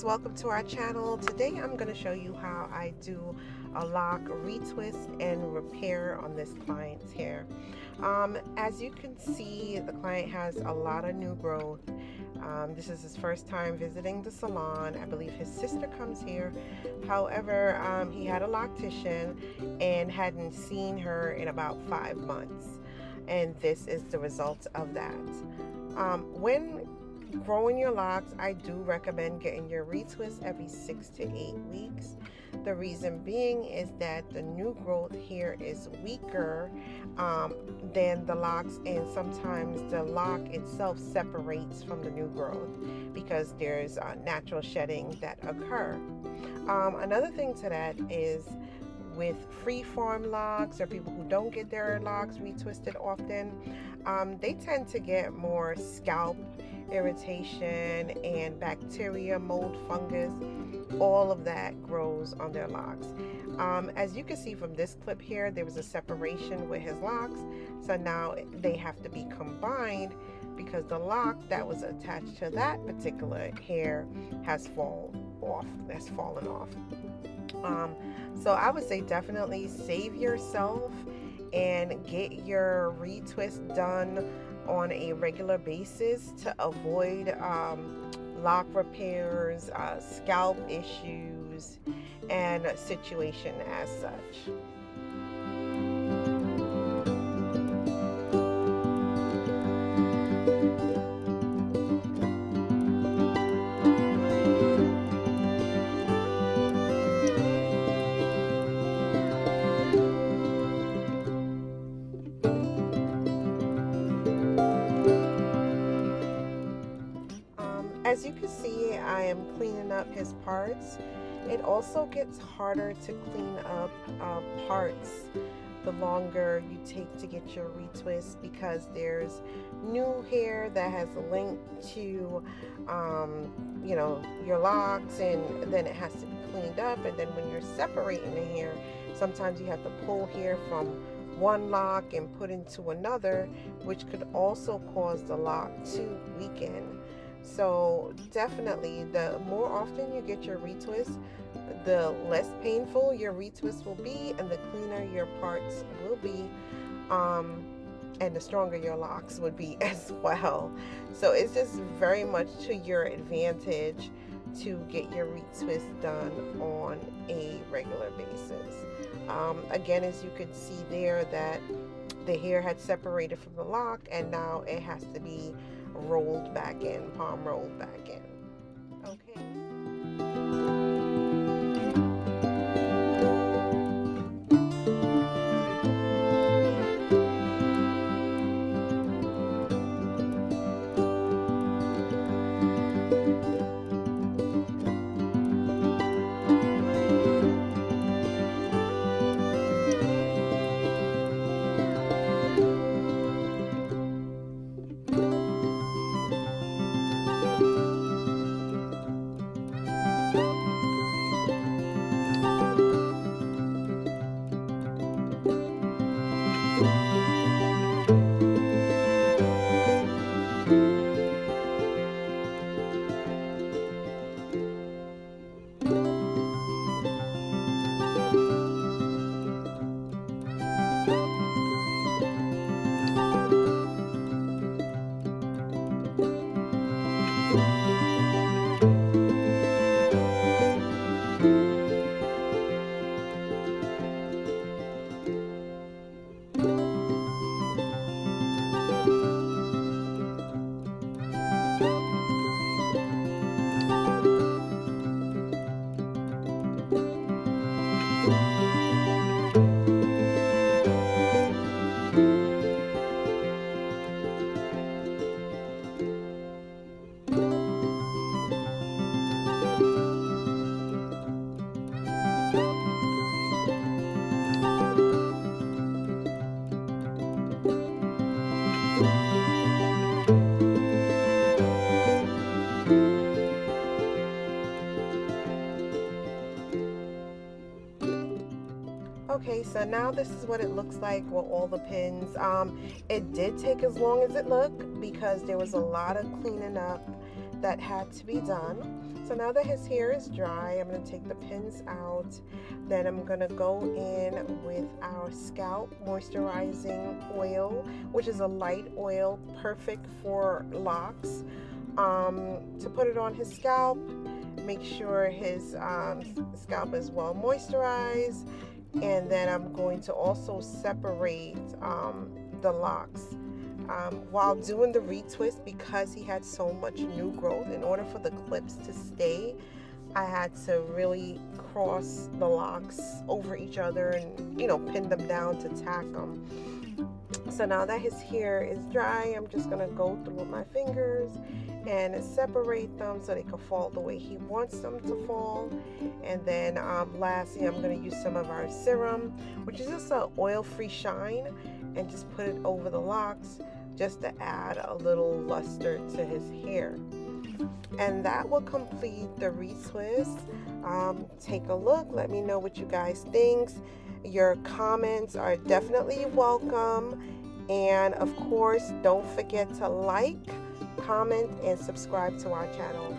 welcome to our channel. Today I'm going to show you how I do a lock retwist and repair on this client's hair. As you can see, the client has a lot of new growth. This is his first time visiting the salon. I believe his sister comes here. However, he had a loctician and hadn't seen her in about 5 months, and this is the result of that. When growing your locks, I do recommend getting your retwist every 6 to 8 weeks. The reason being is that the new growth here is weaker than the locks, and sometimes the lock itself separates from the new growth because there's natural shedding that occur. Another thing to that is with free-form locks or people who don't get their locks retwisted often, they tend to get more scalp irritation and bacteria, mold, fungus. All of that grows on their locks. As you can see from this clip here, there was a separation with his locks, so now they have to be combined because the lock that was attached to that particular hair has fallen off. So I would say definitely save yourself and get your retwist done on a regular basis to avoid lock repairs, scalp issues, and a situation as such. As you can see, I am cleaning up his parts. It also gets harder to clean up parts the longer you take to get your retwist because there's new hair that has linked to your locks, and then it has to be cleaned up. And then when you're separating the hair, sometimes you have to pull hair from one lock and put into another, which could also cause the lock to weaken. So definitely, the more often you get your retwist, the less painful your retwist will be and the cleaner your parts will be, and the stronger your locks would be as well. So it's just very much to your advantage to get your retwist done on a regular basis. Again, as you could see there, that the hair had separated from the lock and now it has to be rolled back in, palm rolled back in. Okay. Okay, so now this is what it looks like with all the pins. It did take as long as it looked because there was a lot of cleaning up that had to be done. So now that his hair is dry, I'm going to take the pins out. Then I'm going to go in with our scalp moisturizing oil, which is a light oil, perfect for locks. To put it on his scalp, make sure his scalp is well moisturized. And then I'm going to also separate the locks. While doing the retwist, because he had so much new growth, in order for the clips to stay, I had to really cross the locks over each other and, you know, pin them down to tack them. So now that his hair is dry, I'm just going to go through with my fingers and separate them so they can fall the way he wants them to fall. And then lastly, I'm going to use some of our serum, which is just an oil-free shine, and just put it over the locks just to add a little luster to his hair. And that will complete the retwist. Take a look. Let me know what you guys think. Your comments are definitely welcome. And of course, don't forget to like, comment, and subscribe to our channel.